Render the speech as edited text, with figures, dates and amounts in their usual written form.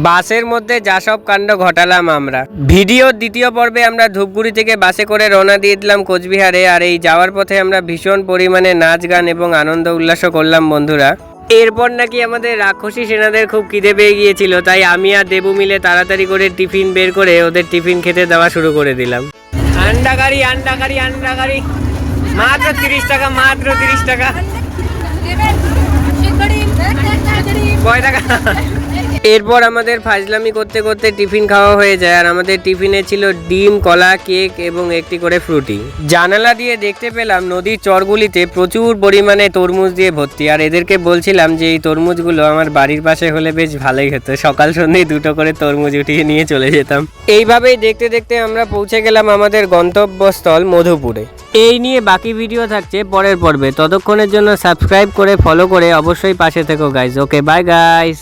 বাসের মধ্যে যা সব কাণ্ড ঘটালাম আমরা। ভিডিওর দ্বিতীয় পর্বে আমরা ধূপগুড়ি থেকে বাসে করে রওনা দিয়ে দিলাম কোচবিহারে। আর এই যাওয়ার পথে আমরা ভীষণ পরিমাণে নাচ গান এবং আনন্দ উল্লাসও করলাম বন্ধুরা। এরপর নাকি আমাদের রাক্ষসী সেনাদের খুব খিদে পেয়ে গিয়েছিল, তাই আমি আর দেবু মিলে তাড়াতাড়ি করে টিফিন বের করে ওদের টিফিন খেতে দেওয়া শুরু করে দিলাম। আন্ডা কারি মাত্র 30 টাকা, মাত্র 30 টাকা। কয় টাকা? এরপর আমাদের ফাজলামি করতে করতে টিফিন খাওয়া হয়ে যায়। আর আমাদের টিফিনে ছিল ডিম, কলা, কেক এবং একটি করে ফ্রুটি। জানালা দিয়ে দেখতে পেলাম নদীর চরগুলিতে প্রচুর পরিমাণে তরমুজ দিয়ে ভর্তি। আর এদেরকে বলছিলাম যে এই তরমুজগুলো আমার বাড়ির পাশে হলে বেশ ভালোই হতো, সকাল সন্ধ্যেই 2টো করে তরমুজ উঠিয়ে নিয়ে চলে যেতাম। এইভাবেই দেখতে দেখতে আমরা পৌঁছে গেলাম আমাদের গন্তব্যস্থল মধুপুরে। এই নিয়ে বাকি ভিডিও থাকছে পরের পর্বে। ততক্ষণের জন্য সাবস্ক্রাইব করে ফলো করে অবশ্যই পাশে থেকো গাইজ। Okay, by guys.